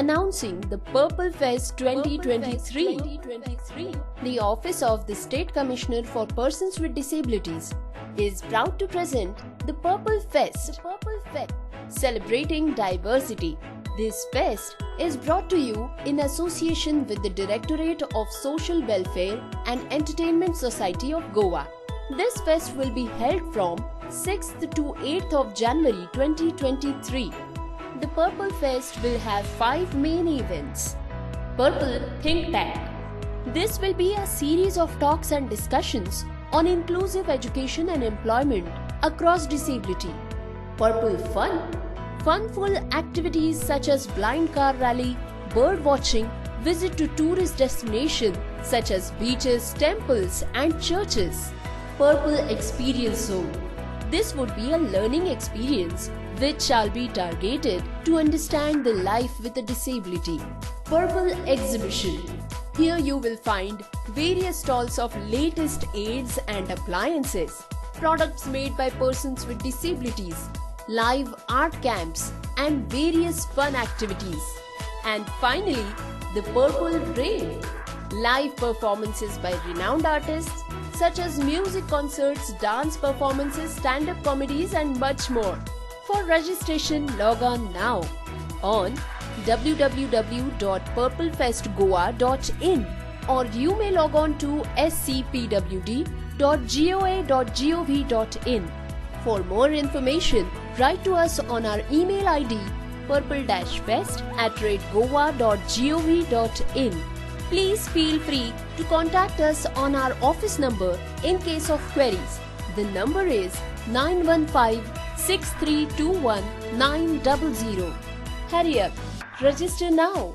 Announcing the Purple Fest 2023, the Office of the State Commissioner for Persons with Disabilities is proud to present the Purple Fest, celebrating diversity. This fest is brought to you in association with the Directorate of Social Welfare and Entertainment Society of Goa. This fest will be held from 6th to 8th of January 2023. The Purple Fest will have 5 main events. Purple Think Tank. This will be a series of talks and discussions on inclusive education and employment across disability. Purple Fun. Funful activities such as blind car rally, bird watching, visit to tourist destinations such as beaches, temples and churches. Purple Experience Zone. This would be a learning experience which shall be targeted to understand the life with a disability. Purple Exhibition. Here you will find various stalls of latest aids and appliances, products made by persons with disabilities, live art camps and various fun activities. And finally, the Purple Rain. Live performances by renowned artists such as music concerts, dance performances, stand-up comedies and much more. For registration, log on now on www.purplefestgoa.in or you may log on to scpwd.goa.gov.in. For more information, write to us on our email ID purple-fest@goa.gov.in. Please feel free to contact us on our office number in case of queries. The number is 915-6321-900. Hurry up, register now.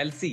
LC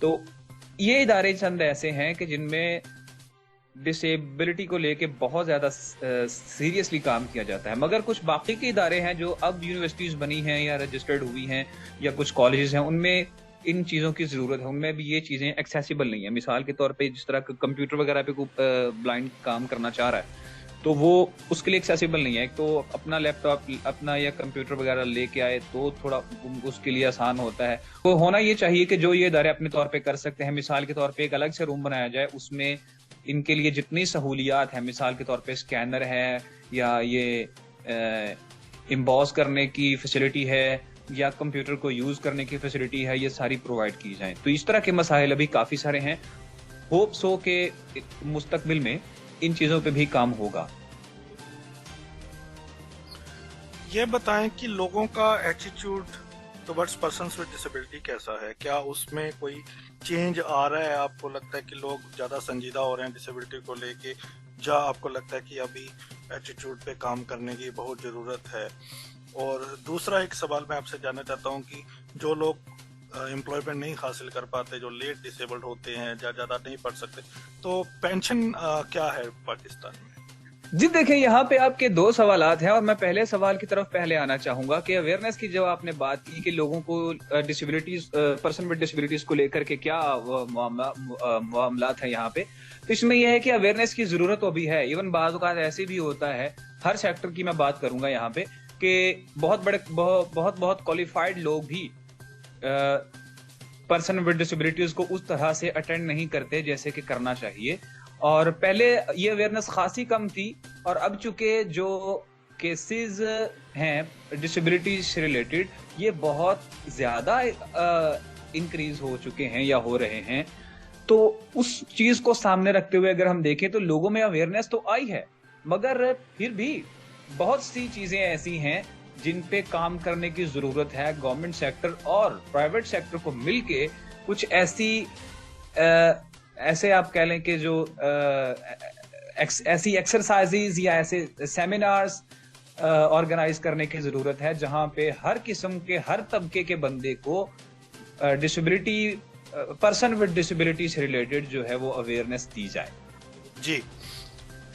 تو یہ ادارے چند ایسے ہیں کہ جن میں disability کو لے کے بہت زیادہ سیریسلی کام کیا جاتا ہے، مگر کچھ باقی کے ادارے ہیں جو اب یونیورسٹیز بنی ہیں یا رجسٹرڈ ہوئی ہیں یا کچھ کالجز ہیں، ان میں ان چیزوں کی ضرورت ہے، ان میں بھی یہ چیزیں ایکسیسیبل نہیں ہیں. مثال کے طور پہ جس طرح کمپیوٹر وغیرہ پہ کوئی بلائنڈ کام کرنا چاہ رہا ہے تو وہ اس کے لیے ایکسیسیبل نہیں ہے. ایک تو اپنا لیپ ٹاپ اپنا یا کمپیوٹر وغیرہ لے کے آئے تو تھوڑا اس کے لیے آسان ہوتا ہے. تو ہونا یہ چاہیے کہ جو یہ ادارے اپنے طور پہ کر سکتے ہیں، مثال کے طور پہ ایک الگ سے روم بنایا جائے، اس میں ان کے لیے جتنی سہولیات ہیں، مثال کے طور پہ اسکینر ہے یا یہ امبوس کرنے کی فیسلٹی ہے یا کمپیوٹر کو یوز کرنے کی فیسلٹی ہے، یہ ساری پرووائڈ کی جائیں. تو اس طرح کے مسائل ابھی کافی سارے ہیں. ہوپس ہو کہ مستقبل میں ان چیزوں پہ بھی کام ہوگا. یہ بتائیں کہ لوگوں کا attitude towards persons with disability کیسا ہے؟ کیا اس میں کوئی چینج آ رہا ہے؟ آپ کو لگتا ہے کہ لوگ زیادہ سنجیدہ ہو رہے ہیں ڈسیبلٹی کو لے کے، یا آپ کو لگتا ہے کہ ابھی ایٹیٹیوڈ پہ کام کرنے کی بہت ضرورت ہے؟ اور دوسرا ایک سوال میں آپ سے جاننا چاہتا ہوں کہ جو لوگ امپلائمنٹ نہیں حاصل کر پاتے، جو لیٹ ڈسیبلڈ ہوتے ہیں یا زیادہ نہیں پڑھ سکتے، تو پینشن کیا ہے پاکستان میں؟ جی دیکھیں، یہاں پہ آپ کے دو سوالات ہیں اور میں پہلے سوال کی طرف پہلے آنا چاہوں گا کہ اویئرنیس کی جو آپ نے بات کی کہ لوگوں کو ڈسیبلٹیز پرسن ود ڈسیبلٹیز کو لے کر کے کیا معاملات ہیں یہاں پہ، تو اس میں یہ ہے کہ اویئرنیس کی ضرورت تو بھی ہے. ایون بعض اوقات ایسے بھی ہوتا ہے، ہر سیکٹر کی میں بات کروں گا یہاں پہ، کہ بہت کوالیفائڈ لوگ بھی پرسن ود ڈسیبلٹیز کو اس طرح سے اٹینڈ نہیں کرتے جیسے کہ کرنا چاہیے. اور پہلے یہ اویئرنیس خاصی کم تھی، اور اب چونکہ جو کیسز ہیں ڈسیبلٹی سے ریلیٹڈ یہ بہت زیادہ انکریز ہو چکے ہیں یا ہو رہے ہیں، تو اس چیز کو سامنے رکھتے ہوئے اگر ہم دیکھیں تو لوگوں میں اویئرنیس تو آئی ہے، مگر پھر بھی بہت سی چیزیں ایسی ہیں جن پہ کام کرنے کی ضرورت ہے. گورنمنٹ سیکٹر اور پرائیویٹ سیکٹر کو مل کے کچھ ایسے آپ کہہ لیں کہ جو ایسی ایکسرسائزز یا ایسے سیمینارز آرگنائز کرنے کی ضرورت ہے جہاں پہ ہر قسم کے ہر طبقے کے بندے کو ڈسیبلٹی پرسن ود ڈسیبلٹی سے ریلیٹڈ جو ہے وہ اویئرنیس دی جائے. جی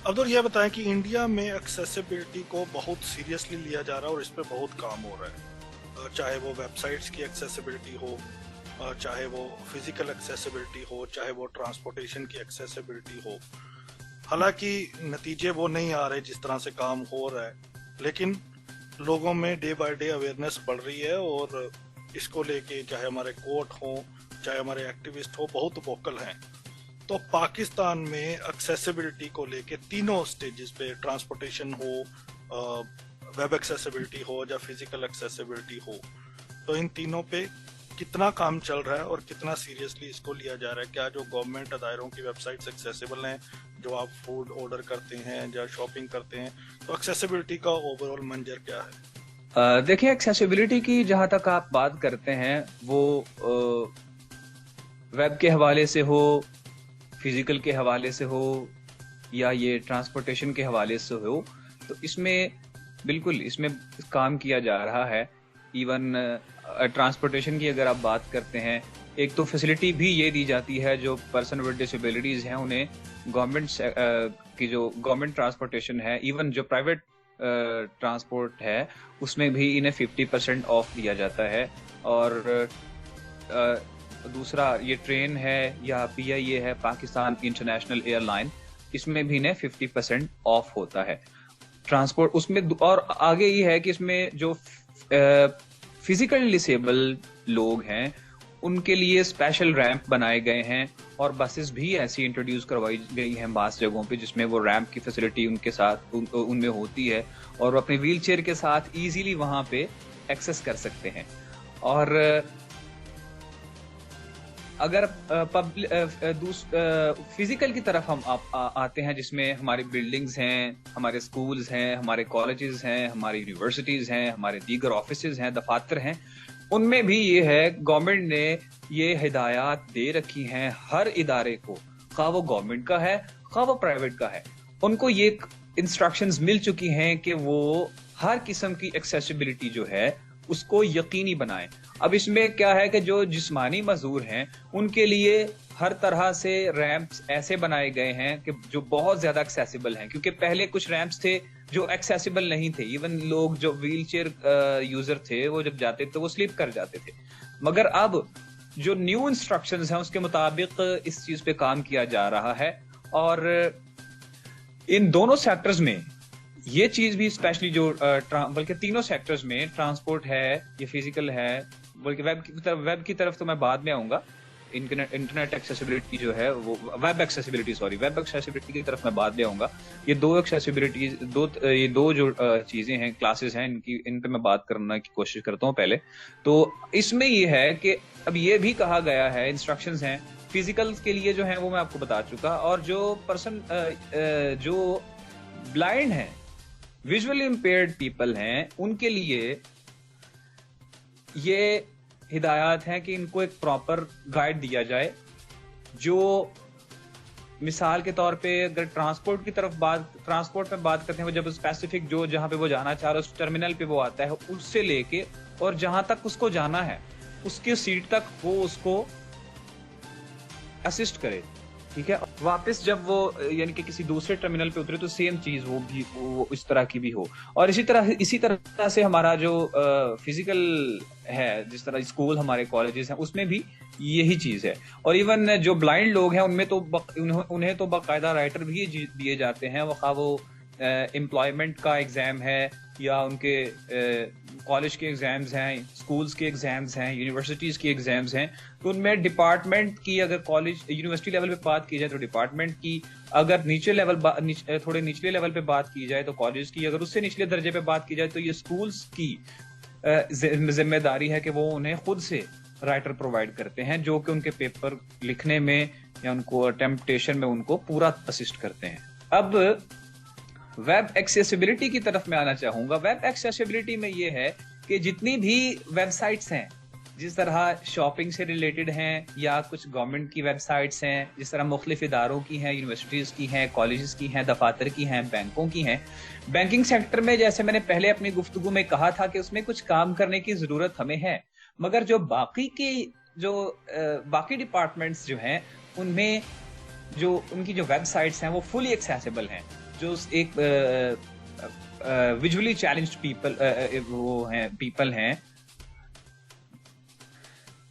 عبدال، یہ بتائیں کہ انڈیا میں ایکسیسیبلٹی کو بہت سیریسلی لیا جا رہا ہے اور اس پہ بہت کام ہو رہا ہے، چاہے وہ ویب سائٹس کی ایکسیسیبلٹی ہو، چاہے وہ فزیکل ایکسیسیبلٹی ہو، چاہے وہ ٹرانسپورٹیشن کی ایکسیسیبلٹی ہو. حالانکہ نتیجے وہ نہیں آ رہے جس طرح سے کام ہو رہا ہے، لیکن لوگوں میں ڈے بائی ڈے اویئرنیس بڑھ رہی ہے، اور اس کو لے کے چاہے ہمارے کورٹ ہوں چاہے ہمارے ایکٹیوسٹ ہو بہت ووکل ہیں. تو پاکستان میں ایکسیسیبلٹی کو لے کے تینوں سٹیجز پہ، ٹرانسپورٹیشن ہو، ویب ایکسیسیبلٹی ہو یا فزیکل ایکسیسیبلٹی ہو، تو ان تینوں پہ کتنا کام چل رہا ہے اور کتنا سیریسلی اس کو لیا جا رہا ہے؟ کیا جو گورنمنٹ اداروں کی ویب سائٹس ایکسیسیبل ہیں، جو آپ فوڈ آرڈر کرتے ہیں یا شاپنگ کرتے ہیں، تو ایکسیسیبلٹی کا اوور آل منظر کیا ہے؟ دیکھیں، ایکسیسیبلٹی کی جہاں تک آپ بات کرتے ہیں وہ ویب کے حوالے سے ہو، فزیکل کے حوالے سے ہو یا یہ ٹرانسپورٹیشن کے حوالے سے ہو، تو اس میں بالکل اس میں کام کیا جا رہا ہے. ایون ٹرانسپورٹیشن کی اگر آپ بات کرتے ہیں، ایک تو فیسلٹی بھی یہ دی جاتی ہے جو پرسن ود ڈسیبلٹیز ہیں انہیں گورنمنٹ کی جو گورنمنٹ ٹرانسپورٹیشن ہے، ایون جو پرائیویٹ ٹرانسپورٹ ہے اس میں بھی انہیں 50% آف دیا جاتا ہے. اور دوسرا یہ ٹرین ہے یا PIA ہے، پاکستان انٹرنیشنل ایئر لائن، اس میں بھی انہیں 50% آف ہوتا ہے ٹرانسپورٹ اس میں. اور آگے یہ ہے کہ اس میں جو فزیکل ڈسیبل لوگ ہیں ان کے لیے اسپیشل ریمپ بنائے گئے ہیں، اور بسز بھی ایسی انٹروڈیوس کروائی گئی ہیں بعض جگہوں پہ جس میں وہ ریمپ کی فیسلٹی ان کے ساتھ ان میں ہوتی ہے، اور وہ اپنے ویل چیئر کے ساتھ ایزیلی وہاں پہ ایکسس کر سکتے ہیں. اور اگر فزیکل کی طرف ہم آتے ہیں جس میں ہماری بلڈنگز ہیں، ہمارے سکولز ہیں، ہمارے کالجز ہیں، ہماری یونیورسٹیز ہیں، ہمارے دیگر آفیسز ہیں، دفاتر ہیں، ان میں بھی یہ ہے گورنمنٹ نے یہ ہدایات دے رکھی ہیں ہر ادارے کو، خواہ وہ گورنمنٹ کا ہے خواہ وہ پرائیویٹ کا ہے، ان کو یہ انسٹرکشنز مل چکی ہیں کہ وہ ہر قسم کی ایکسیسیبلٹی جو ہے اس کو یقینی بنائیں. اب اس میں کیا ہے کہ جو جسمانی معذور ہیں ان کے لیے ہر طرح سے ریمپس ایسے بنائے گئے ہیں کہ جو بہت زیادہ ایکسیسیبل ہیں, کیونکہ پہلے کچھ ریمپس تھے جو ایکسیسیبل نہیں تھے. ایون لوگ جو ویل چیئر یوزر تھے وہ جب جاتے تھے وہ سلپ کر جاتے تھے. مگر اب جو نیو انسٹرکشنز ہیں اس کے مطابق اس چیز پہ کام کیا جا رہا ہے, اور ان دونوں سیکٹرز میں یہ چیز بھی اسپیشلی جو بلکہ تینوں سیکٹرز میں ٹرانسپورٹ ہے, یہ فزیکل ہے, بلکہ ویب کی طرف تو میں بعد میں آؤں گا. انٹرنیٹ ایکسیسیبلٹی جو ہے وہ ویب ایکسیسیبلٹی کی طرف میں بعد میں آؤں گا. یہ دو ایکسیسیبلٹیز یہ دو جو چیزیں ہیں کلاسز ہیں ان پہ میں بات کرنے کی کوشش کرتا ہوں پہلے. تو اس میں یہ ہے کہ اب یہ بھی کہا گیا ہے, انسٹرکشنز ہیں فزیکل کے لیے جو ہیں وہ میں آپ کو بتا چکا, اور جو پرسن جو بلائنڈ ہیں, ویژولی امپیئرڈ پیپل ہیں, ان کے لیے یہ ہدایات ہیں کہ ان کو ایک پراپر گائیڈ دیا جائے. جو مثال کے طور پہ اگر ٹرانسپورٹ پہ بات کرتے ہیں, وہ جب اسپیسیفک جو جہاں پہ وہ جانا چاہ رہا ہے اس ٹرمینل پہ وہ آتا ہے, اس سے لے کے اور جہاں تک اس کو جانا ہے اس کی سیٹ تک وہ اس کو اسسٹ کرے. ٹھیک ہے, واپس جب وہ یعنی کہ کسی دوسرے ٹرمینل پہ اترے تو سیم چیز وہ اس طرح کی بھی ہو. اور اسی طرح سے ہمارا جو فزیکل ہے, جس طرح اسکول ہمارے کالجز ہیں اس میں بھی یہی چیز ہے. اور ایون جو بلائنڈ لوگ ہیں ان میں تو انہیں تو باقاعدہ رائٹر بھی دیے جاتے ہیں, وہ امپلائمنٹ کا ایگزام ہے یا ان کے کالج کے ایگزامز ہیں, اسکولز کے ایگزامز ہیں, یونیورسٹیز کے ایگزامز ہیں. تو ان میں ڈپارٹمنٹ کی اگر کالج یونیورسٹی لیول پہ بات کی جائے تو ڈپارٹمنٹ کی, اگر تھوڑے نچلے لیول پہ بات کی جائے تو کالج کی, اگر اس سے نچلے درجے پہ بات کی جائے تو یہ اسکولز کی ذمہ داری ہے کہ وہ انہیں خود سے رائٹر پرووائڈ کرتے ہیں, جو کہ ان کے پیپر لکھنے میں یا ان کو اٹمپٹیشن میں ان کو پورا اسسٹ کرتے ہیں. اب ویب ایکسیسیبلٹی کی طرف میں آنا چاہوں گا. ویب ایکسیسیبلٹی میں یہ ہے کہ جتنی بھی ویب سائٹس ہیں, جس طرح شاپنگ سے ریلیٹڈ ہیں یا کچھ گورنمنٹ کی ویب سائٹس ہیں, جس طرح مختلف اداروں کی ہیں, یونیورسٹیز کی ہیں, کالجز کی ہیں, دفاتر کی ہیں, بینکوں کی ہیں. بینکنگ سیکٹر میں جیسے میں نے پہلے اپنی گفتگو میں کہا تھا کہ اس میں کچھ کام کرنے کی ضرورت ہمیں ہے, مگر جو باقی ڈپارٹمنٹس جو ہیں ان میں جو ان کی جو ویب سائٹس ہیں وہ فلی ایکسیسیبل ہیں. جو ایک ویژولی چیلنجڈ پیپل ہیں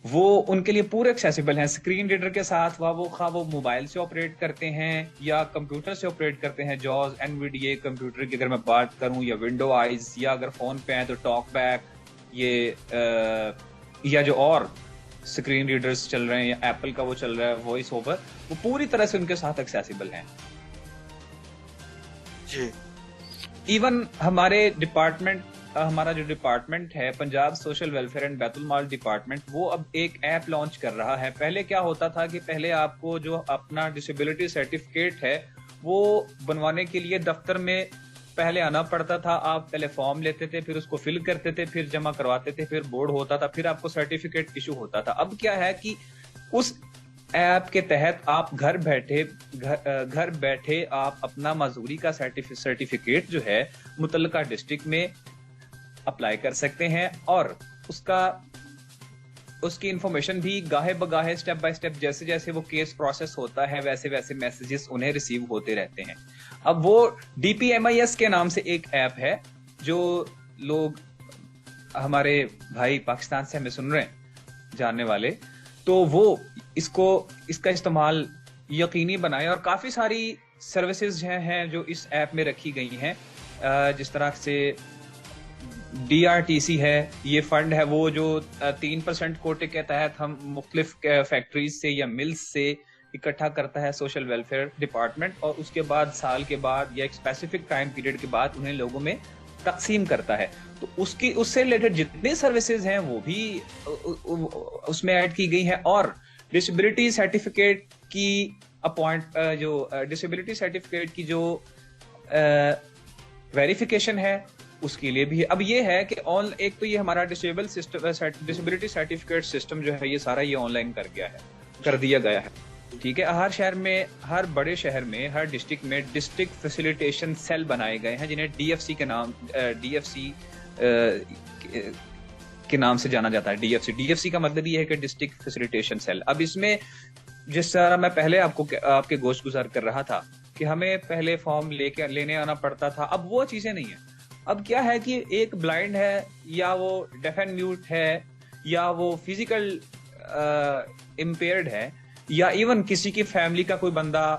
وہ ان کے لیے پورے ایکسیسیبل ہیں. اسکرین ریڈر کے ساتھ وہ موبائل سے آپریٹ کرتے ہیں یا کمپیوٹر سے آپریٹ کرتے ہیں. جاز NVDA کمپیوٹر کی اگر میں بات کروں, یا ونڈو آئیز, یا اگر فون پہ ہیں تو ٹاک بیک, یا جو اور اسکرین ریڈرز چل رہے ہیں, یا ایپل کا وہ چل رہا ہے وائس اوور, وہ پوری طرح سے ان کے ساتھ ایکسیسیبل ہیں. جی ایون ہمارا جو ڈپارٹمنٹ ہے پنجاب سوشل ویلفیئر اینڈ بیت المال ڈپارٹمنٹ, وہ اب ایک ایپ لانچ کر رہا ہے. پہلے کیا ہوتا تھا کہ پہلے آپ کو جو اپنا ڈسیبلٹی سرٹیفکیٹ ہے وہ بنوانے کے لیے دفتر میں پہلے آنا پڑتا تھا. آپ پہلے فارم لیتے تھے, پھر اس کو فل کرتے تھے, پھر جمع کرواتے تھے, پھر بورڈ ہوتا تھا, پھر آپ کو سرٹیفکیٹ ایشو ہوتا تھا. اب کیا ہے کہ اس ایپ کے تحت آپ گھر بیٹھے آپ اپنا معذوری کا سرٹیفکیٹ جو ہے متعلقہ ڈسٹرکٹ میں اپلائی کر سکتے ہیں, اور اس کی انفارمیشن بھی گاہے بگاہے اسٹیپ بائی اسٹیپ جیسے جیسے وہ کیس پروسیس ہوتا ہے ویسے ویسے میسیجز انہیں ریسیو ہوتے رہتے ہیں. اب وہ DPMIS کے نام سے ایک ایپ ہے, جو لوگ ہمارے بھائی پاکستان سے ہمیں سن رہے ہیں جاننے والے, تو وہ اس کا استعمال یقینی بنائیں. اور کافی ساری سروسز ہیں جو اس ایپ میں رکھی گئی ہیں, جس طرح سے DRTC ہے, یہ فنڈ ہے وہ جو 3% کوٹے کے تحت ہم مختلف فیکٹریز سے یا ملز سے اکٹھا کرتا ہے سوشل ویلفیئر ڈپارٹمنٹ, اور اس کے بعد سال کے بعد یا ایک اسپیسیفک ٹائم پیریڈ کے بعد انہیں لوگوں میں تقسیم کرتا ہے. تو اس سے ریلیٹڈ جتنے سروسز ہیں وہ بھی اس میں ایڈ کی گئی ہیں. اور ڈسیبلٹی سرٹیفکیٹ کی ڈسیبلٹی سرٹیفکیٹ کی جو ویریفیکیشن ہے اس کے لیے بھی. اب یہ ہے کہ ایک تو یہ ہمارا ڈسیبلٹی سرٹیفکیٹ سسٹم جو ہے یہ سارا یہ آن لائن کر دیا گیا ہے. ٹھیک ہے, ہر شہر میں, ہر بڑے شہر میں, ہر ڈسٹرکٹ میں ڈسٹرکٹ فیسیلیٹیشن سیل بنائے گئے ہیں جنہیں DFC کے نام DFC کے نام سے جانا جاتا ہے, DFC کا مطلب یہ ہے کہ ڈسٹرکٹ فیسیلیٹیشن سیل. اب اس میں جس طرح میں پہلے آپ کے گوشت گزار کر رہا تھا کہ ہمیں پہلے فارم لینے آنا پڑتا تھا, اب وہ چیزیں نہیں ہیں. اب کیا ہے کہ ایک بلائنڈ ہے یا وہ ڈیف اینڈ میوٹ ہے یا وہ فزیکل امپیئرڈ ہے یا ایون کسی کی فیملی کا کوئی بندہ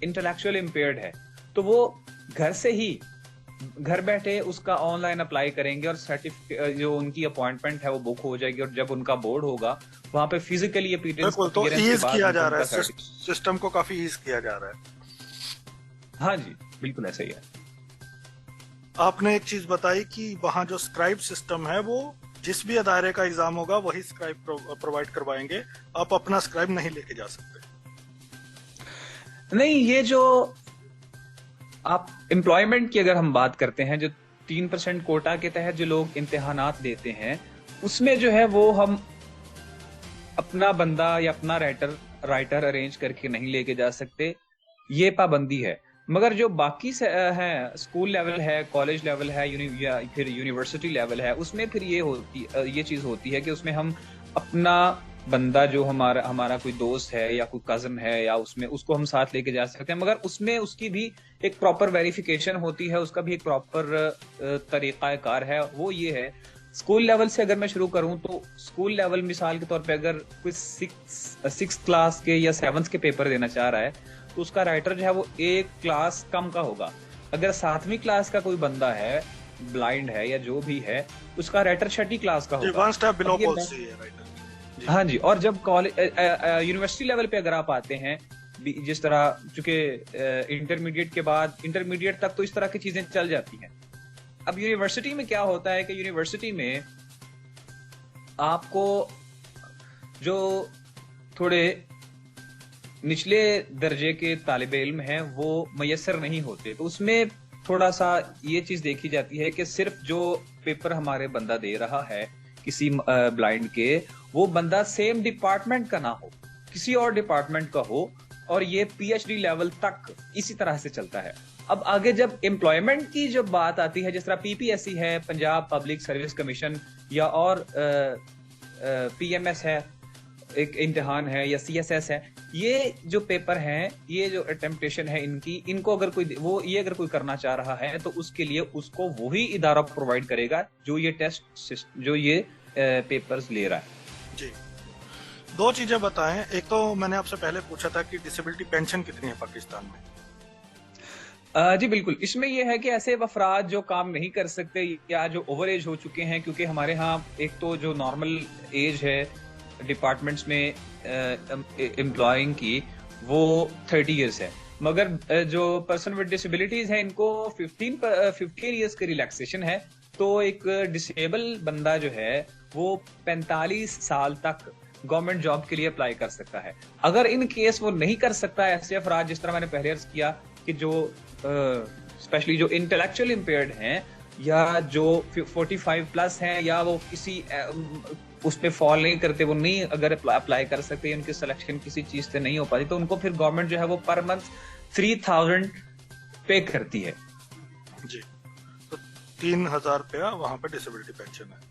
انٹلیکچوئل امپیئرڈ ہے, تو وہ گھر بیٹھے اس کا آن لائن اپلائی کریں گے اور جو ان کی اپوائنٹمنٹ ہے وہ بک ہو جائے گی, اور جب ان کا بورڈ ہوگا وہاں پہ فزیکلی تو ایز کیا جا رہا ہے, سسٹم کو کافی ایز کیا جا رہا ہے. ہاں جی بالکل ایسا ہی ہے. آپ نے ایک چیز بتائی کہ وہاں جو اسکرائب سسٹم ہے وہ جس بھی ادارے کا ایگزام ہوگا وہی اسکرائب پرووائڈ کروائیں گے, آپ اپنا اسکرائب نہیں لے کے جا سکتے. نہیں, یہ جو آپ امپلائمنٹ کی اگر ہم بات کرتے ہیں, جو 3% کوٹا کے تحت جو لوگ امتحانات دیتے ہیں اس میں جو ہے وہ ہم اپنا بندہ یا اپنا رائٹر ارینج کر کے نہیں لے کے جا سکتے, یہ پابندی ہے. مگر جو باقی ہیں اسکول لیول ہے, کالج لیول ہے یا پھر یونیورسٹی لیول ہے, اس میں پھر یہ چیز ہوتی ہے کہ اس میں ہم اپنا بندہ جو ہمارا کوئی دوست ہے یا کوئی کزن ہے یا اس کو ہم ساتھ لے کے جا سکتے ہیں, مگر اس میں اس کی بھی ایک پراپر ویریفیکیشن ہوتی ہے, اس کا بھی ایک پراپر طریقہ کار ہے. وہ یہ ہے, اسکول لیول سے اگر میں شروع کروں تو اسکول لیول مثال کے طور پہ اگر کوئی 6 کلاس کے یا 7 کے پیپر دینا چاہ رہا ہے تو اس کا رائٹر جو ہے وہ ایک کلاس کم کا ہوگا. اگر 7ویں کلاس کا کوئی بندہ ہے, بلائنڈ ہے یا جو بھی ہے, اس کا رائٹر 6ٹی کلاس کا ہوگا. ہاں جی. اور جب یونیورسٹی لیول پہ اگر آپ آتے ہیں, جس طرح چونکہ انٹرمیڈیٹ کے بعد انٹرمیڈیٹ تک تو اس طرح کی چیزیں چل جاتی ہیں. اب یونیورسٹی میں کیا ہوتا ہے کہ یونیورسٹی میں آپ کو جو تھوڑے نچلے درجے کے طالب علم ہیں وہ میسر نہیں ہوتے, تو اس میں تھوڑا سا یہ چیز دیکھی جاتی ہے کہ صرف جو پیپر ہمارے بندہ دے رہا ہے کسی بلائنڈ کے, وہ بندہ سیم ڈپارٹمنٹ کا نہ ہو, کسی اور ڈپارٹمنٹ کا ہو, اور یہ PhD لیول تک اسی طرح سے چلتا ہے. اب آگے جب امپلائمنٹ کی جب بات آتی ہے, جس طرح PPSC ہے, پنجاب پبلک سروس کمیشن, یا اور PMS ہے, ایک امتحان ہے, یا CSS ہے, یہ جو پیپر ہیں, یہ جو اٹمپٹیشن ہے ان کو اگر کوئی کرنا چاہ رہا ہے تو اس کے لیے اس کو وہی ادارہ پرووائڈ کرے گا جو یہ ٹیسٹ جو یہ پیپرز لے رہا ہے. جی, 2 چیزیں بتائیں. ایک تو میں نے آپ سے پہلے پوچھا تھا کہ ڈسیبلٹی پینشن کتنی ہے پاکستان میں. جی بالکل, اس میں یہ ہے کہ ایسے افراد جو کام نہیں کر سکتے یا جو اوور ایج ہو چکے ہیں, کیونکہ ہمارے ہاں ایک تو جو نارمل ایج ہے ڈپارٹمنٹس میں امپلائنگ کی وہ 30 ایئرس ہے, مگر جو پرسن ود ڈسیبلٹیز ہیں ان کو 15 ایئرس کی ریلیکسیشن ہے. تو ایک ڈسیبل بندہ جو ہے وہ 45 سال تک گورنمنٹ جاب کے لیے اپلائی کر سکتا ہے. اگر ان کیس وہ نہیں کر سکتا, ایسے افراد جس طرح میں نے پہلے عرض کیا کہ جو اسپیشلی جو انٹلیکچوئل امپیئرڈ ہیں یا جو 45 پلس ہیں, یا وہ کسی اس پہ فال نہیں کرتے, وہ نہیں اگر اپلائی کر سکتے, ان کی سلیکشن کسی چیز سے نہیں ہو پاتی, تو ان کو پھر گورنمنٹ جو ہے وہ پر منتھ 3000 پے کرتی ہے. جی, تو 3000 روپیہ وہاں پہ ڈسیبلٹی پینشن ہے.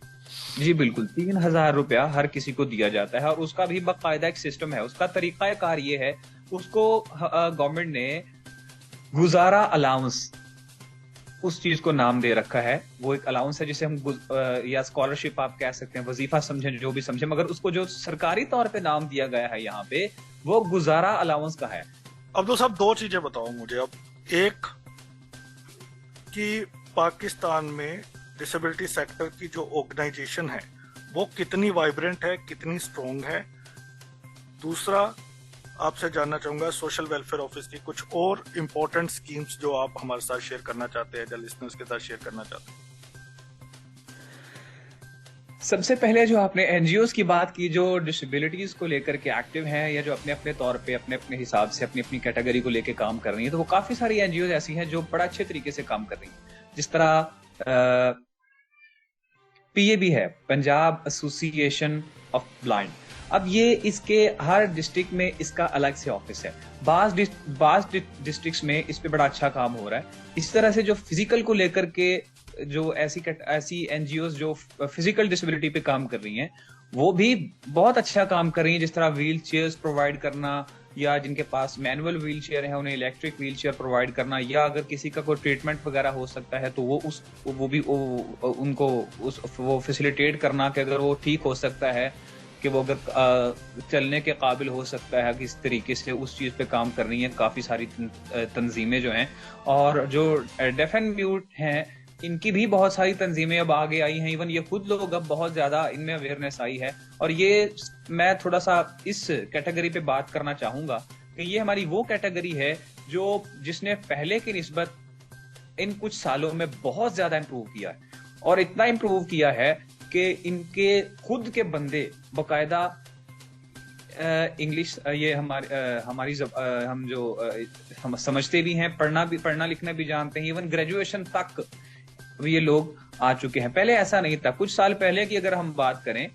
جی بالکل, 3000 روپیہ ہر کسی کو دیا جاتا ہے, اور اس کا بھی باقاعدہ ایک سسٹم ہے. اس کا طریقہ کار یہ ہے, اس کو گورنمنٹ نے گزارا الاؤنس اس چیز کو نام دے رکھا ہے. وہ ایک الاؤنس ہے جسے ہم یا اسکالرشپ آپ کہہ سکتے ہیں, وظیفہ سمجھیں, جو بھی سمجھیں, مگر اس کو جو سرکاری طور پہ نام دیا گیا ہے یہاں پہ وہ گزارا الاؤنس کا ہے. عبدو صاحب 2 چیزیں بتاؤ مجھے. اب ایک کہ پاکستان میں ڈسیبلٹی سیکٹر کی جو آرگنائزیشن ہے وہ کتنی وائبرنٹ ہے, کتنی اسٹرانگ ہے. دوسرا آپ سے جاننا چاہوں گا سوشل ویلفیئر آفس کی کچھ اور امپورٹنٹ اسکیمز جو آپ ہمارے ساتھ شیئر کرنا چاہتے ہیں, جو لسنرز کے ساتھ شیئر کرنا چاہتے ہیں. سب سے پہلے جو آپ نے NGOs کی بات کی جو ڈسیبلٹیز کو لے کر کے ایکٹیو ہیں, یا جو اپنے اپنے طور پہ اپنے حساب سے اپنی کیٹیگری کو لے کے کام کر رہی ہیں, تو وہ کافی ساری NGOs ایسی ہیں جو بڑا اچھے طریقے سے کام کر رہی ہیں. جس طرح PAB ہے, پنجاب ایسوسی ایشن آف بلائنڈ. اب یہ اس کے ہر ڈسٹرکٹ میں اس کا الگ سے آفس ہے. بعض ڈسٹرکٹس میں اس پہ بڑا اچھا کام ہو رہا ہے. اس طرح سے جو فزیکل کو لے کر کے جو ایسی NGOs جو فزیکل ڈسیبلٹی پہ کام کر رہی ہیں وہ بھی بہت اچھا کام کر رہی ہیں، جس طرح ویل چیئرز پرووائڈ کرنا، یا جن کے پاس مینول ویل چیئر ہے انہیں الیکٹرک ویل چیئر پرووائڈ کرنا، یا اگر کسی کا کوئی ٹریٹمنٹ وغیرہ ہو سکتا ہے تو ان کو وہ فیسیلیٹیٹ کرنا کہ اگر وہ ٹھیک ہو سکتا ہے، کہ وہ اگر چلنے کے قابل ہو سکتا ہے کس طریقے سے، اس چیز پہ کام کر رہی ہیں کافی ساری تنظیمیں جو ہیں. اور جو ڈیف اینڈ میوٹ ہیں ان کی بھی بہت ساری تنظیمیں اب آگے آئی ہیں، ایون یہ خود لوگ اب بہت زیادہ ان میں اویئرنیس آئی ہے. اور یہ میں تھوڑا سا اس کیٹیگری پہ بات کرنا چاہوں گا کہ یہ ہماری وہ کیٹیگری ہے جس نے پہلے کی نسبت ان کچھ سالوں میں بہت زیادہ امپروو کیا ہے، اور اتنا امپروو کیا ہے کہ ان کے خود کے بندے باقاعدہ انگلش یہ ہماری ہم جو ہم سمجھتے بھی ہیں، پڑھنا لکھنا بھی جانتے ہیں، ایون گریجویشن تک یہ لوگ آ چکے ہیں. پہلے ایسا نہیں تھا. کچھ سال پہلے کی اگر ہم بات کریں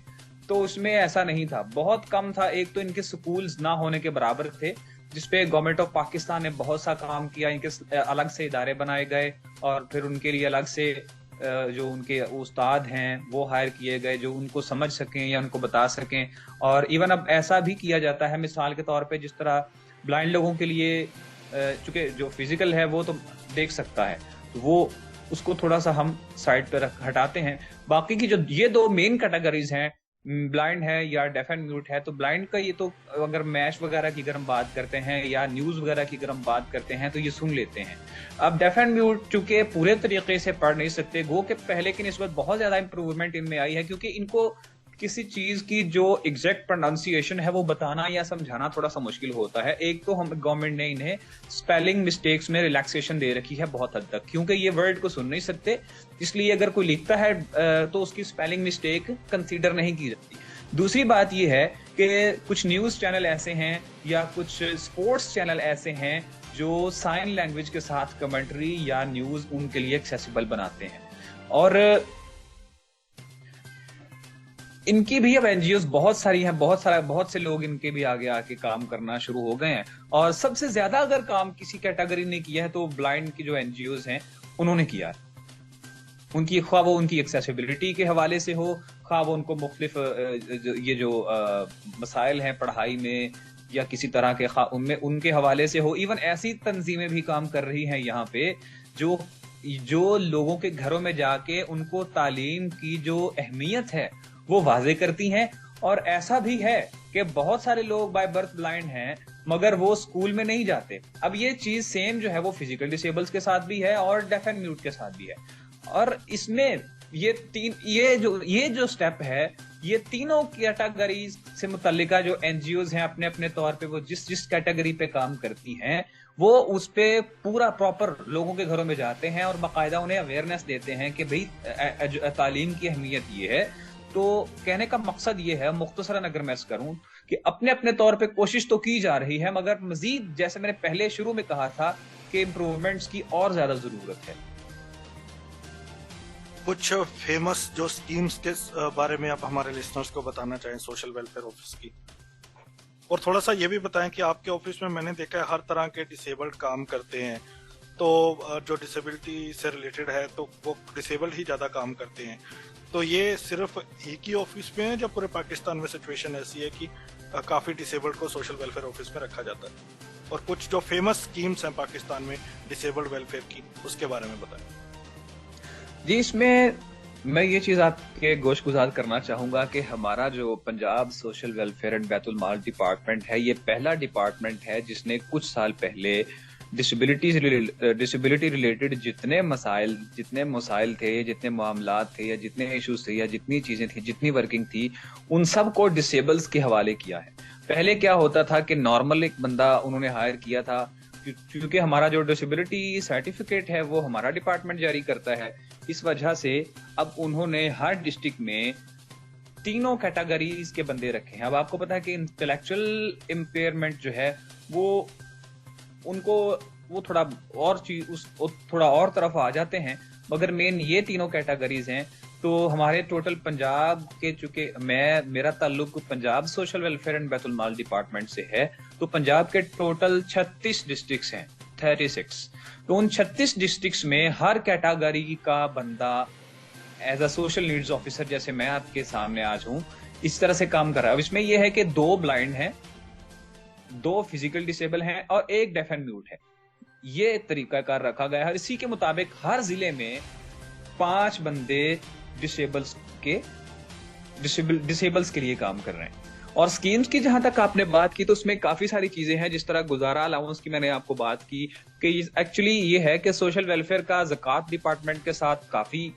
تو اس میں ایسا نہیں تھا، بہت کم تھا. ایک تو ان کے سکولز نہ ہونے کے برابر تھے، جس پہ گورنمنٹ آف پاکستان نے بہت سا کام کیا. ان کے الگ سے ادارے بنائے گئے اور پھر ان کے لیے الگ سے جو ان کے استاد ہیں وہ ہائر کیے گئے جو ان کو سمجھ سکیں یا ان کو بتا سکیں. اور ایون اب ایسا بھی کیا جاتا ہے، مثال کے طور پہ جس طرح بلائنڈ لوگوں کے لیے چونکہ جو فزیکل ہے وہ تو دیکھ سکتا ہے، وہ اس کو تھوڑا سا ہم سائڈ پہ ہٹاتے ہیں. باقی کی جو یہ دو مین کیٹیگریز ہیں، بلائنڈ ہے یا ڈیف اینڈ میوٹ ہے، تو بلائنڈ کا یہ تو اگر میچ وغیرہ کی اگر ہم بات کرتے ہیں یا نیوز وغیرہ کی اگر ہم بات کرتے ہیں تو یہ سن لیتے ہیں. اب ڈیف اینڈ میوٹ چونکہ پورے طریقے سے پڑھ نہیں سکتے، گو کہ پہلے کی نسبت بہت زیادہ امپروومنٹ ان میں آئی ہے، کیونکہ ان کو کسی چیز کی جو ایگزیکٹ پروننسیشن ہے وہ بتانا یا سمجھانا تھوڑا سا مشکل ہوتا ہے. ایک تو ہم گورنمنٹ نے انہیں اسپیلنگ مسٹیکس میں ریلیکسیشن دے رکھی ہے بہت حد تک، کیونکہ یہ ورڈ کو سن نہیں سکتے، اس لیے اگر کوئی لکھتا ہے تو اس کی اسپیلنگ مسٹیک کنسیڈر نہیں کی جاتی. دوسری بات یہ ہے کہ کچھ نیوز چینل ایسے ہیں یا کچھ اسپورٹس چینل ایسے ہیں جو سائن لینگویج کے ساتھ کمنٹری یا نیوز ان کے لیے ایکسیسیبل بناتے ہیں. اور ان کی بھی اب NGOs بہت ساری ہیں، بہت سے لوگ ان کے بھی آگے آ کے کام کرنا شروع ہو گئے ہیں. اور سب سے زیادہ اگر کام کسی کیٹیگری نے کیا ہے تو بلائنڈ کی جو NGOs ہیں انہوں نے کیا ہے. ان کی خواہ وہ ان کی ایکسیسیبلٹی کے حوالے سے ہو، خواہ وہ ان کو مختلف یہ جو مسائل ہیں پڑھائی میں یا کسی طرح کے ان کے حوالے سے ہو. ایون ایسی تنظیمیں بھی کام کر رہی ہیں یہاں پہ جو لوگوں کے گھروں میں جا کے ان کو تعلیم کی جو اہمیت ہے وہ واضح کرتی ہیں. اور ایسا بھی ہے کہ بہت سارے لوگ بائی برتھ بلائنڈ ہیں مگر وہ اسکول میں نہیں جاتے. اب یہ چیز سیم جو ہے وہ فزیکل ڈسیبلز کے ساتھ بھی ہے اور ڈیف اینڈ میوٹ کے ساتھ بھی ہے. اور اس میں یہ جو سٹیپ ہے، یہ تینوں کیٹیگریز سے متعلقہ جو NGOs ہیں اپنے اپنے طور پہ وہ جس کیٹیگری پہ کام کرتی ہیں وہ اس پہ پورا پراپر لوگوں کے گھروں میں جاتے ہیں اور باقاعدہ انہیں اویئرنیس دیتے ہیں کہ بھئی تعلیم کی اہمیت یہ ہے. تو کہنے کا مقصد یہ ہے مختصراً اگر میں کروں کہ اپنے اپنے طور پہ کوشش تو کی جا رہی ہے، مگر مزید جیسے میں نے پہلے شروع میں کہا تھا کہ امپروومنٹس کی اور زیادہ ضرورت ہے. کچھ فیمس جو اسکیمز کے بارے میں آپ ہمارے لسنرز کو بتانا چاہیں سوشل ویلفیئر آفس کی، اور تھوڑا سا یہ بھی بتائیں کہ آپ کے آفس میں نے دیکھا ہے ہر طرح کے ڈسیبلڈ کام کرتے ہیں، تو جو ڈسیبلٹی سے ریلیٹڈ ہے تو وہ ڈسیبلڈ ہی زیادہ کام کرتے ہیں. تو یہ صرف ایک ہی آفس میں ہے جب پورے پاکستان میں سچویشن ایسی ہے کہ کافی ڈسیبلڈ کو سوشل ویلفیئر آفس میں رکھا جاتا ہے؟ اور کچھ جو فیمس اسکیمز ہیں پاکستان میں ڈسیبلڈ ویلفیئر کی، اس کے بارے میں بتائیں. جی، اس میں یہ چیز آپ کے گوش گزار کرنا چاہوں گا کہ ہمارا جو پنجاب سوشل ویلفیئر اینڈ بیت المال ڈپارٹمنٹ ہے، یہ پہلا ڈپارٹمنٹ ہے جس نے کچھ سال پہلے ڈسیبلٹی ریلیٹڈ جتنے مسائل تھے، جتنے معاملات تھے یا جتنے ایشوز تھے یا جتنی چیزیں تھیں، جتنی ورکنگ تھی، ان سب کو ڈسیبلز کے حوالے کیا ہے. پہلے کیا ہوتا تھا کہ نارمل ایک بندہ انہوں نے ہائر کیا تھا، کیونکہ ہمارا جو ڈسیبلٹی سرٹیفکیٹ ہے وہ ہمارا ڈپارٹمنٹ جاری کرتا ہے. اس وجہ سے اب انہوں نے ہر ڈسٹرکٹ میں تینوں کیٹیگریز کے بندے رکھے ہیں. اب آپ کو پتا ہے کہ انٹلیکچوئل امپیئرمنٹ جو ہے وہ ان کو وہ تھوڑا اور طرف آ جاتے ہیں، مگر مین یہ تینوں کیٹیگریز ہیں. تو ہمارے ٹوٹل پنجاب کے، چونکہ میرا تعلق پنجاب سوشل ویلفیئر اینڈ بیت المال ڈپارٹمنٹ سے ہے، تو پنجاب کے ٹوٹل 36 ڈسٹرکٹس ہیں 36. تو ان 36 ڈسٹرکٹس میں ہر کیٹاگری کا بندہ as a social needs officer جیسے میں آپ کے سامنے آج ہوں اس طرح سے کام کر رہا ہے. اب اس میں یہ ہے کہ 2 بلائنڈ ہیں, 2 فزیکل ڈسیبل ہیں اور 1 ڈیف اینڈ میوٹ ہے. یہ طریقہ کار رکھا گیا ہے. اسی کے مطابق ہر ضلع میں 5 بندے ڈسیبلز کے لیے کام کر رہے ہیں. اور سکیمز کی جہاں تک آپ نے بات کی تو اس میں کافی ساری چیزیں ہیں, جس طرح گزارا الاؤنس کی میں نے آپ کو بات کی کہ ایکچولی یہ ہے کہ سوشل ویلفیئر کا زکوٰۃ ڈپارٹمنٹ کے ساتھ کافی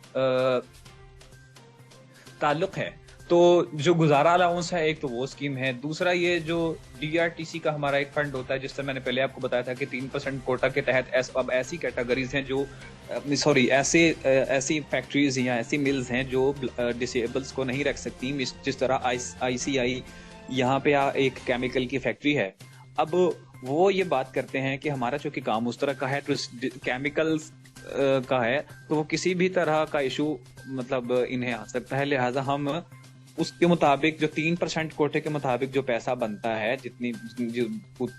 تعلق ہے. تو جو گزارا الاؤنس ہے ایک تو وہ اسکیم ہے, دوسرا یہ جو DRTC کا ہمارا ایک فنڈ ہوتا ہے جس سے میں نے پہلے آپ کو بتایا تھا کہ 3% کوٹا کے تحت اب ایسی کیٹیگریز ہیں جو ایسی فیکٹریز یا ایسی ملز ہیں جو ڈسیبلز کو نہیں رکھ سکتی, جس طرح ICI یہاں پہ ایک کیمیکل کی فیکٹری ہے. اب وہ یہ بات کرتے ہیں کہ ہمارا چونکہ کام اس طرح کا ہے تو کیمیکلز کا ہے تو وہ کسی بھی طرح کا ایشو مطلب انہیں آ سکتا ہے, لہٰذا ہم اس کے مطابق جو 3% کوٹے کے مطابق جو پیسہ بنتا ہے, جتنی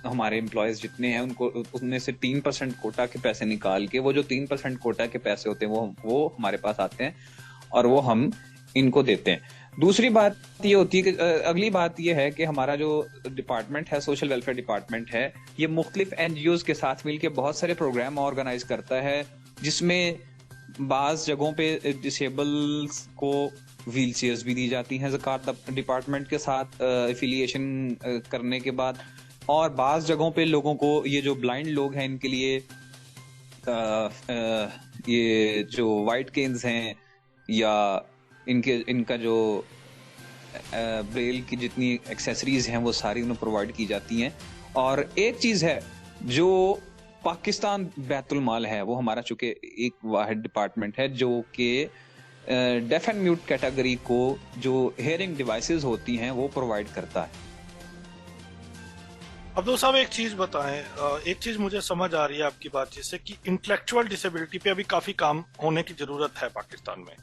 ہمارے امپلائیز جتنے ہیں ان کو ان میں سے 3% کوٹا کے پیسے نکال کے وہ جو 3% کوٹا کے پیسے ہوتے ہیں وہ ہمارے پاس آتے ہیں اور وہ ہم ان کو دیتے ہیں. دوسری بات یہ ہوتی ہے کہ اگلی بات یہ ہے کہ ہمارا جو ڈپارٹمنٹ ہے سوشل ویلفیئر ڈپارٹمنٹ ہے یہ مختلف NGOز کے ساتھ مل کے بہت سارے پروگرام آرگنائز کرتا ہے, جس میں بعض جگہوں پہ ڈسیبلز کو ویل چیئرز بھی دی جاتی ہیں زکوٰۃ ڈپارٹمنٹ کے ساتھ ایفیلیشن کرنے کے بعد, اور بعض جگہوں پہ لوگوں کو یہ جو بلائنڈ لوگ ہیں ان کے لیے یہ جو وائٹ کینز ہیں یا ان کا جو بریل کی جتنی ایکسیسریز ہیں وہ ساری انہیں پرووائڈ کی جاتی ہیں. اور ایک چیز ہے جو پاکستان بیت المال ہے, وہ ہمارا چونکہ ایک واحد ڈپارٹمنٹ ہے جو کہ ڈیف اینڈ میوٹ کیٹیگری کو جو ہیئرنگ ڈیوائسز ہوتی ہیں وہ پرووائڈ کرتا ہے. عبدل صاحب ایک چیز بتائیں, ایک چیز مجھے سمجھ آ رہی ہے آپ کی بات جس سے کہ انٹلیکچوئل ڈسیبلٹی پہ ابھی کافی کام ہونے کی ضرورت ہے پاکستان میں.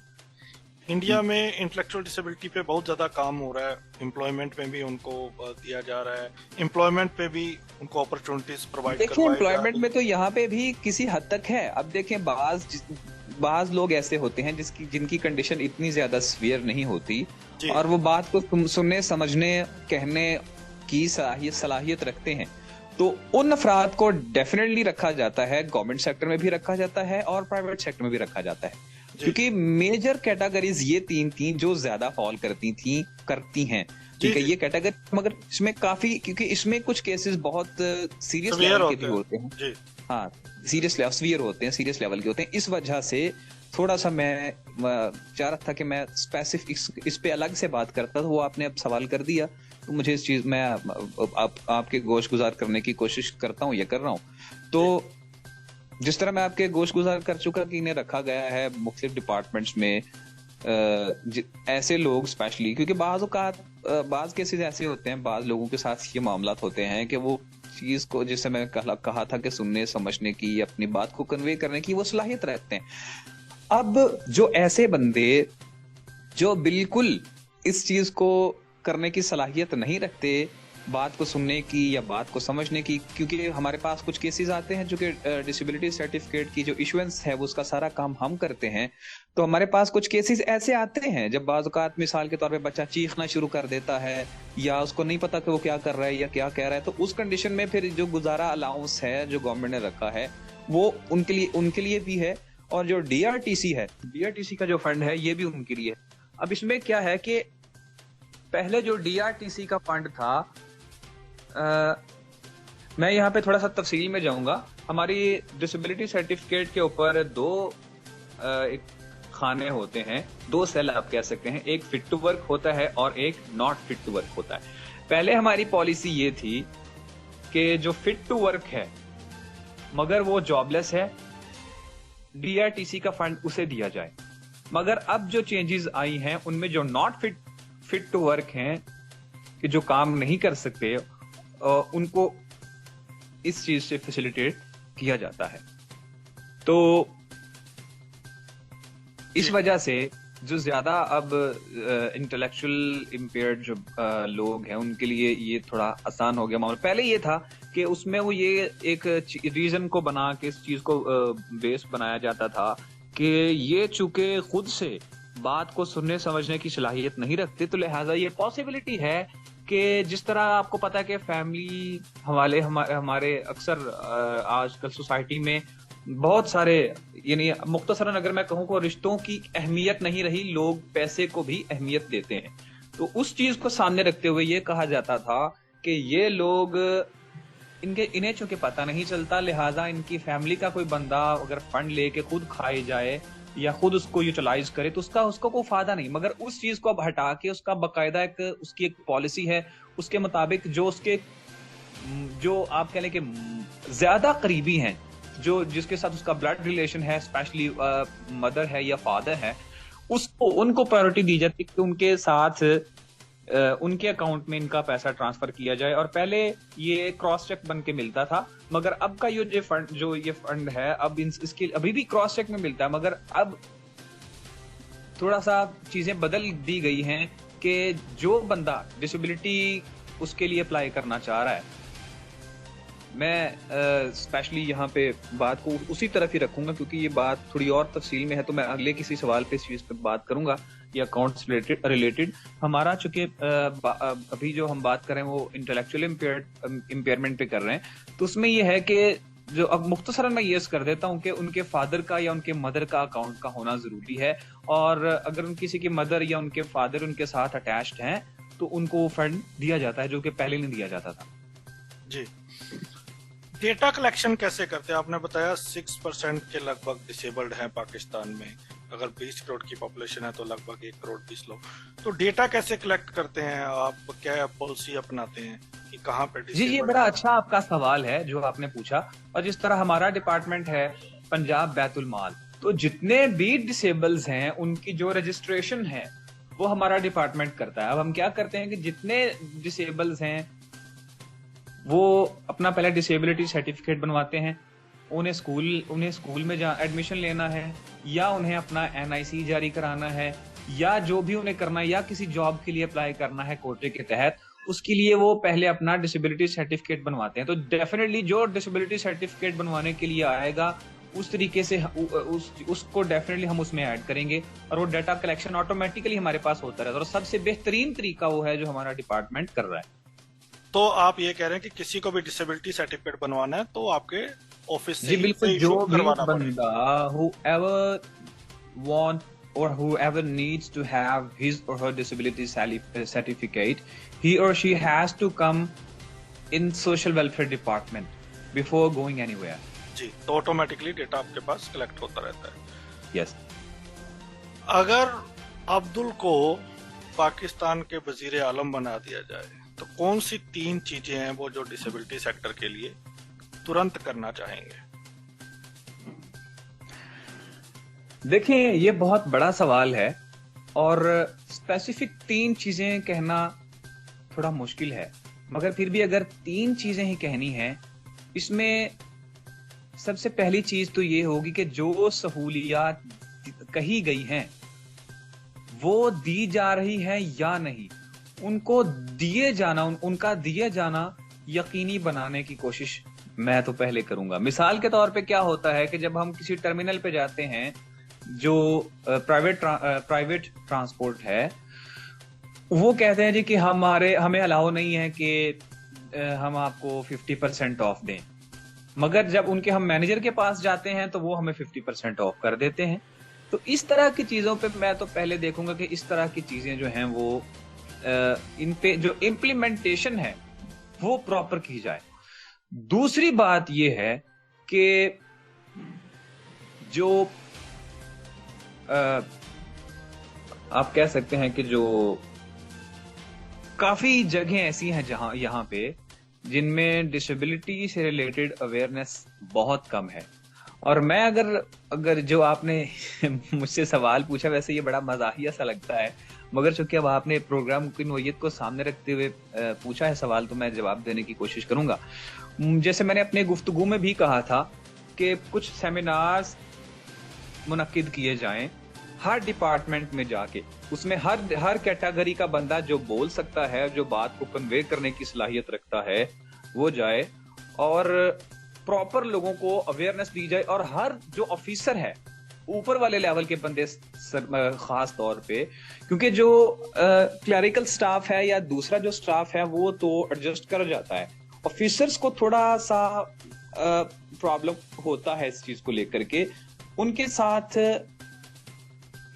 انڈیا میں انٹلیکچوئل ڈسیبلٹی پہ بہت زیادہ کام ہو رہا ہے, امپلائمنٹ میں بھی ان کو دیا جا رہا ہے, امپلائمنٹ پہ بھی ان کو اپرچونٹیز پرووائڈ دیکھیں امپلائمنٹ میں تو یہاں پہ بھی کسی حد تک ہے. اب دیکھیں بعض لوگ ایسے ہوتے ہیں جن کی کنڈیشن اتنی زیادہ سویئر نہیں ہوتی اور وہ بات کو سننے سمجھنے کہنے کی صلاحیت رکھتے ہیں, تو ان افراد کو ڈیفینیٹلی رکھا جاتا ہے, گورنمنٹ سیکٹر میں بھی رکھا جاتا ہے اور پرائیویٹ سیکٹر میں بھی رکھا جاتا ہے. کیونکہ میجر کیٹیگریز یہ 3 تھیں جو زیادہ فال کرتی ہیں. ٹھیک ہے, یہ کیٹیگری مگر اس میں کافی کیونکہ اس میں کچھ کیسز بہت سیریس لیول کے بھی ہوتے ہیں, ہاں سیریس ہوتے ہیں, سیریس لیول کے ہوتے ہیں. اس وجہ سے تھوڑا سا میں چاہ رہا تھا کہ میں اسپیسیفک اس پہ الگ سے بات کرتا, تو وہ آپ نے اب سوال کر دیا تو مجھے اس چیز میں آپ کے گوش گزار کرنے کی کوشش کرتا ہوں, یہ کر رہا ہوں. تو جس طرح میں آپ کے گوش گزار کر چکا کہ انہیں رکھا گیا ہے مختلف ڈپارٹمنٹس میں ایسے لوگ اسپیشلی, کیونکہ بعض اوقات بعض کیسز ایسے ہوتے ہیں, بعض لوگوں کے ساتھ یہ معاملات ہوتے ہیں کہ وہ چیز کو جس سے میں کہا تھا کہ سننے سمجھنے کی اپنی بات کو کنوے کرنے کی وہ صلاحیت رکھتے ہیں. اب جو ایسے بندے جو بالکل اس چیز کو کرنے کی صلاحیت نہیں رکھتے, بات کو سننے کی یا بات کو سمجھنے کی, کیونکہ ہمارے پاس کچھ کیسز آتے ہیں جو کہ ڈسیبلٹی سرٹیفکیٹ کی جو ایشوئنس ہے وہ اس کا سارا کام ہم کرتے ہیں, تو ہمارے پاس کچھ کیسز ایسے آتے ہیں جب بعض اوقات مثال کے طور پہ بچہ چیخنا شروع کر دیتا ہے یا اس کو نہیں پتا کہ وہ کیا کر رہا ہے یا کیا کہہ رہا ہے, تو اس کنڈیشن میں پھر جو گزارا الاؤنس ہے جو گورنمنٹ نے رکھا ہے وہ ان کے لیے بھی ہے, اور جو DRTC کا جو فنڈ ہے یہ بھی ان کے لیے. اب اس میں کیا ہے کہ پہلے جو DRTC کا فنڈ تھا, میں یہاں پہ تھوڑا سا تفصیل میں جاؤں گا. ہماری ڈسیبلٹی سرٹیفکیٹ کے اوپر 2 خانے ہوتے ہیں, 2 سیل آپ کہہ سکتے ہیں, ایک فٹ ٹو ورک ہوتا ہے اور ایک ناٹ فٹ ٹو ورک ہوتا ہے. پہلے ہماری پالیسی یہ تھی کہ جو فٹ ٹو ورک ہے مگر وہ جاب لیس ہے, DRTC کا فنڈ اسے دیا جائے. مگر اب جو چینجز آئی ہیں ان میں جو ناٹ فٹ ٹو ورک ہیں کہ جو کام نہیں کر سکتے ان کو اس چیز سے فیسیلیٹیٹ کیا جاتا ہے. تو اس وجہ سے جو زیادہ اب انٹلیکچوئل امپیئرڈ جو لوگ ہیں ان کے لیے یہ تھوڑا آسان ہو گیا معاملہ. پہلے یہ تھا کہ اس میں وہ یہ ایک ریزن کو بنا کے اس چیز کو بیس بنایا جاتا تھا کہ یہ چونکہ خود سے بات کو سننے سمجھنے کی صلاحیت نہیں رکھتے، تو لہٰذا یہ پاسبلٹی ہے کہ جس طرح آپ کو پتا ہے کہ فیملی حوالے ہمارے اکثر آج کل سوسائٹی میں بہت سارے، یعنی مختصراً اگر میں کہوں کہ رشتوں کی اہمیت نہیں رہی، لوگ پیسے کو بھی اہمیت دیتے ہیں. تو اس چیز کو سامنے رکھتے ہوئے یہ کہا جاتا تھا کہ یہ لوگ انہیں چونکہ پتہ نہیں چلتا، لہٰذا ان کی فیملی کا کوئی بندہ اگر فنڈ لے کے خود کھائے جائے یا خود اس کو یوٹیلائز کرے تو اس کو کوئی فائدہ نہیں. مگر اس چیز کو اب ہٹا کے اس کا باقاعدہ اس کی ایک پالیسی ہے، اس کے مطابق جو آپ کہہ لیں کہ زیادہ قریبی ہیں، جس کے ساتھ اس کا بلڈ ریلیشن ہے، اسپیشلی مدر ہے یا فادر ہے، ان کو پرائیورٹی دی جاتی کہ ان کے ساتھ ان کے اکاؤنٹ میں ان کا پیسہ ٹرانسفر کیا جائے. اور پہلے یہ کراس چیک بن کے ملتا تھا، مگر اب کا یہ فنڈ ہے اب اس کے ابھی بھی کراس چیک میں ملتا ہے، مگر اب تھوڑا سا چیزیں بدل دی گئی ہیں کہ جو بندہ ڈسیبلٹی اس کے لیے اپلائی کرنا چاہ رہا ہے، میں اسپیشلی یہاں پہ بات کو اسی طرف ہی رکھوں گا کیونکہ یہ بات تھوڑی اور تفصیل میں ہے، تو میں اگلے کسی سوال پہ اس چیز پہ بات کروں گا یا اکاؤنٹس ریلیٹڈ. ہمارا چونکہ ابھی جو ہم بات کر رہے ہیں وہ انٹلیکچوئل امپیئرمنٹ پہ کر رہے ہیں، تو اس میں یہ ہے کہ جو اب مختصراً میں یہ کر دیتا ہوں کہ ان کے فادر کا یا ان کے مدر کا اکاؤنٹ کا ہونا ضروری ہے، اور اگر کسی کی مدر یا ان کے فادر ان کے ساتھ اٹیچڈ ہیں تو ان کو فنڈ دیا جاتا ہے، جو کہ پہلے نہیں دیا جاتا تھا. جی، ڈیٹا کلیکشن کیسے کرتے ہیں؟ آپ نے بتایا 6% کے لگ بھگ ڈسیبلڈ ہیں پاکستان میں، اگر 20 کروڑ کی پاپولیشن ہے تو لگ بھگ 1 کروڑ 20 لوگ. تو ڈیٹا کیسے کلیکٹ کرتے ہیں آپ؟ کیا پالیسی اپناتے ہیں کہ کہاں پہ جی یہ بڑا اچھا آپ کا سوال ہے جو آپ نے پوچھا. اور جس طرح ہمارا ڈپارٹمنٹ ہے پنجاب بیت المال، تو جتنے بھی ڈسیبلز ہیں ان کی جو رجسٹریشن ہے وہ ہمارا ڈپارٹمنٹ کرتا ہے. اب ہم کیا کرتے ہیں کہ جتنے ڈسیبلز ہیں وہ اپنا پہلے ڈسیبلٹی سرٹیفکیٹ بنواتے ہیں، انہیں اسکول میں ایڈمیشن لینا ہے، یا انہیں اپنا NIC جاری کرانا ہے، یا جو بھی انہیں کرنا ہے، یا کسی جاب کے لیے اپلائی کرنا ہے کوٹے کے تحت، اس کے لیے وہ پہلے اپنا ڈسیبلٹی سرٹیفکیٹ بنواتے ہیں. تو ڈیفینیٹلی جو ڈسیبلٹی سرٹیفکیٹ بنوانے کے لیے آئے گا اس طریقے سے اس کو ڈیفینیٹلی ہم اس میں ایڈ کریں گے، اور وہ ڈیٹا کلیکشن آٹومیٹیکلی ہمارے پاس ہوتا رہتا ہے. اور سب سے بہترین طریقہ وہ ہے جو ہمارا ڈپارٹمنٹ کر رہا ہے. تو آپ یہ کہہ رہے ہیں کہ کسی کو بھی ڈسیبلٹی سرٹیفکیٹ بنوانا ہے تو آپ کے آفس سے جی بالکل، جو بھی بندہ whoever want or whoever needs to have his or her disability certificate, he or she has to come in social welfare department before going anywhere. جی، تو آٹومیٹکلی ڈیٹا آپ کے پاس کلیکٹ ہوتا رہتا ہے. Yes. اگر عبدل کو پاکستان کے وزیر اعظم بنا دیا جائے تو کون سی 3 چیزیں ہیں وہ جو ڈسیبلٹی سیکٹر کے لیے ترنت کرنا چاہیں گے؟ دیکھیں یہ بہت بڑا سوال ہے اور اسپیسیفک 3 چیزیں کہنا تھوڑا مشکل ہے، مگر پھر بھی اگر 3 چیزیں ہی کہنی ہیں، اس میں سب سے پہلی چیز تو یہ ہوگی کہ جو سہولیات کہی گئی ہیں وہ دی جا رہی ہیں یا نہیں، ان کو ان کا دیے جانا یقینی بنانے کی کوشش میں تو پہلے کروں گا. مثال کے طور پہ کیا ہوتا ہے کہ جب ہم کسی ٹرمینل پہ جاتے ہیں جو پرائیویٹ ٹرانسپورٹ ہے، وہ کہتے ہیں جی کہ ہمیں الاؤ نہیں ہے کہ ہم آپ کو 50% آف دیں، مگر جب ان کے ہم مینیجر کے پاس جاتے ہیں تو وہ ہمیں 50% آف کر دیتے ہیں. تو اس طرح کی چیزوں پہ میں تو پہلے دیکھوں گا کہ اس طرح کی چیزیں جو ہیں وہ ان پہ جو امپلیمنٹیشن ہے وہ پراپر کی جائے. دوسری بات یہ ہے کہ جو آپ کہہ سکتے ہیں کہ جو کافی جگہیں ایسی ہیں جہاں یہاں پہ جن میں ڈسیبلٹی سے ریلیٹڈ اویئرنیس بہت کم ہے. اور میں اگر جو آپ نے مجھ سے سوال پوچھا، ویسے یہ بڑا مزاحیہ سا لگتا ہے، مگر چونکہ اب آپ نے پروگرام کی نوعیت کو سامنے رکھتے ہوئے پوچھا ہے سوال تو میں جواب دینے کی کوشش کروں گا. جیسے میں نے اپنے گفتگو میں بھی کہا تھا کہ کچھ سیمینارز منعقد کیے جائیں ہر ڈپارٹمنٹ میں جا کے، اس میں ہر کیٹیگری کا بندہ جو بول سکتا ہے، جو بات کو کنوے کرنے کی صلاحیت رکھتا ہے، وہ جائے اور پراپر لوگوں کو اویئرنیس دی جائے, اور ہر جو آفیسر ہے اوپر والے لیول کے بندے خاص طور پہ, کیونکہ جو کلریکل سٹاف ہے یا دوسرا جو سٹاف ہے وہ تو ایڈجسٹ کر جاتا ہے, آفیسرز کو تھوڑا سا پرابلم ہوتا ہے اس چیز کو لے کر کے. ان کے ساتھ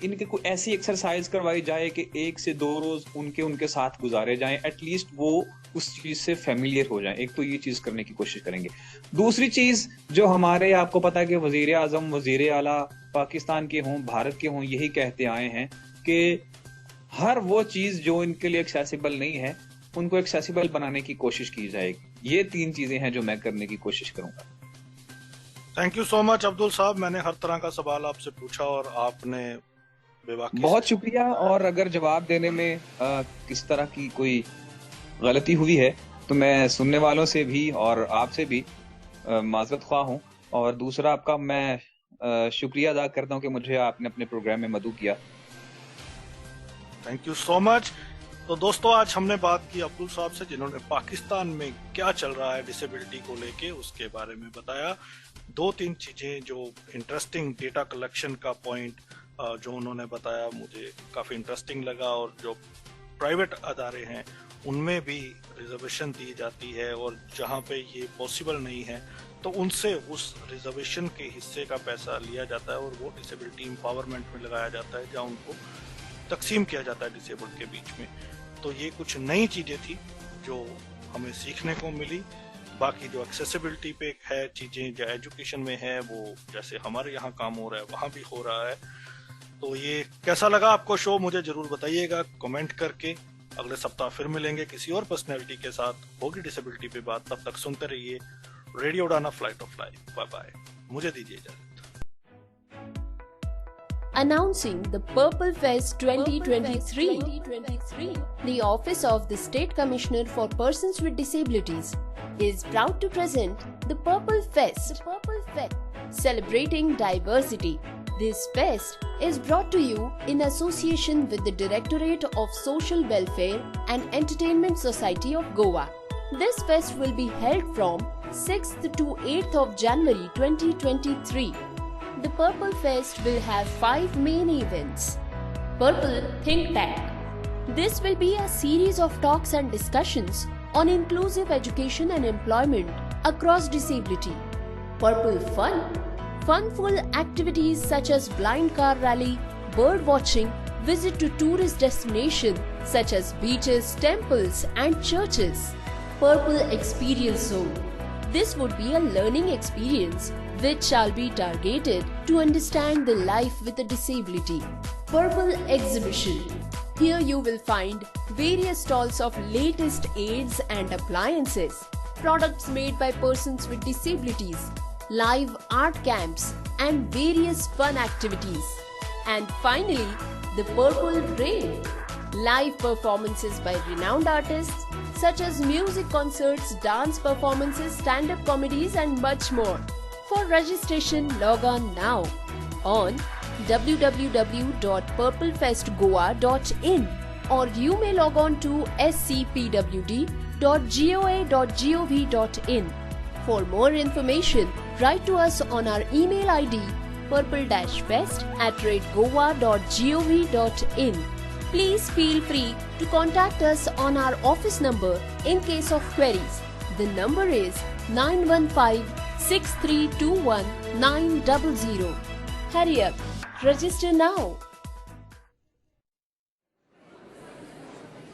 ان کے کوئی ایسی ایکسرسائز کروائی جائے کہ 1 سے 2 روز ان کے ساتھ گزارے جائیں, ایٹ لیسٹ وہ اس چیز سے فیملیئر ہو جائیں. ایک تو یہ چیز کرنے کی کوشش کریں گے. دوسری چیز جو ہمارے, آپ کو پتا ہے کہ وزیر اعظم, وزیر اعلیٰ پاکستان کے ہوں, بھارت کے ہوں, یہی کہتے آئے ہیں کہ ہر وہ چیز جو ان کے لیے ایکسیسیبل نہیں ہے ان کو ایکسیسیبل بنانے کی کوشش کی جائے گی. یہ 3 چیزیں ہیں جو میں کرنے کی کوشش کروں گا. تھینک یو سو مچ عبدل صاحب, میں نے ہر طرح کا سوال آپ سے پوچھا اور آپ نے بہت شکریہ. اور اگر جواب دینے میں کس طرح کی کوئی غلطی ہوئی ہے تو میں سننے والوں سے بھی اور آپ سے بھی معذرت خواہ ہوں. اور دوسرا آپ کا میں شکریہ ادا کرتا ہوں کہ مجھے آپ نے اپنے پروگرام میں مدعو کیا. تھینک یو سو مچ. تو دوستو, آج ہم نے بات کی عبدل صاحب سے جنہوں نے پاکستان میں کیا چل رہا ہے ڈسیبلٹی کو لے کے اس کے بارے میں بتایا. 2-3 چیزیں جو انٹرسٹنگ, ڈیٹا کلیکشن کا پوائنٹ جو انہوں نے بتایا مجھے کافی انٹرسٹنگ لگا, اور جو پرائیویٹ ادارے ہیں ان میں بھی ریزرویشن دی جاتی ہے, اور جہاں پہ یہ پاسبل نہیں ہے تو ان سے اس ریزرویشن کے حصے کا پیسہ لیا جاتا ہے اور وہ ڈسیبلٹی امپاورمنٹ میں لگایا جاتا ہے, جہاں ان کو تقسیم کیا جاتا ہے ڈسیبلڈ کے بیچ میں. تو یہ کچھ نئی چیزیں تھی جو ہمیں سیکھنے کو ملی. باقی جو ایکسیسیبلٹی پہ ہے چیزیں, جو ایجوکیشن میں ہے, وہ جیسے ہمارے یہاں کام ہو رہا ہے وہاں بھی ہو رہا ہے. تو یہ کیسا لگا آپ کو شو, مجھے ضرور بتائیے گا کمنٹ کر کے. اگلے سپتاہ پھر ملیں گے کسی اور پرسنالٹی کے ساتھ, ہوگی ڈسیبلٹی پہ بات. تب تک سنتے رہیے ریڈیو اڑانا, flight of life. Bye bye, مجھے دیجیے اجازت. Announcing the Purple Fest 2023. The Office of the State Commissioner for Persons with Disabilities is proud to present the Purple Fest, celebrating diversity. This fest is brought to you in association with the Directorate of Social Welfare and Entertainment Society of Goa. This fest will be held from 6th to 8th of January 2023. The Purple Fest will have 5 main events. Purple Think Tank. This will be a series of talks and discussions on inclusive education and employment across disability. Purple Fun. Fun-full activities such as blind car rally, bird watching, visit to tourist destinations such as beaches, temples and churches. Purple Experience Zone. This would be a learning experience which shall be targeted to understand the life with a disability. Purple Exhibition. Here you will find various stalls of latest aids and appliances, products made by persons with disabilities, live art camps and various fun activities. And finally, the Purple Rave. Live performances by renowned artists such as music concerts, dance performances, stand-up comedies and much more. For registration, log on now on www.purplefestgoa.in, or you may log on to scpwd.goa.gov.in. For more information, write to us on our email ID purple-fest@goa.gov.in. Please feel free to contact us on our office number in case of queries. The number is 915-6321-900. Hurry up, register now.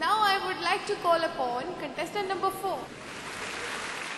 Now I would like to call upon contestant number 4.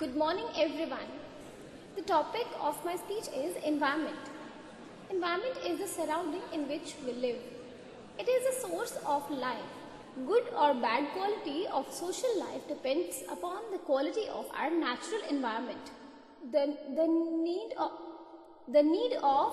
Good morning everyone. The topic of my speech is environment. Environment is the surrounding in which we live. It is a source of life. Good or bad quality of social life depends upon the quality of our natural environment. The need of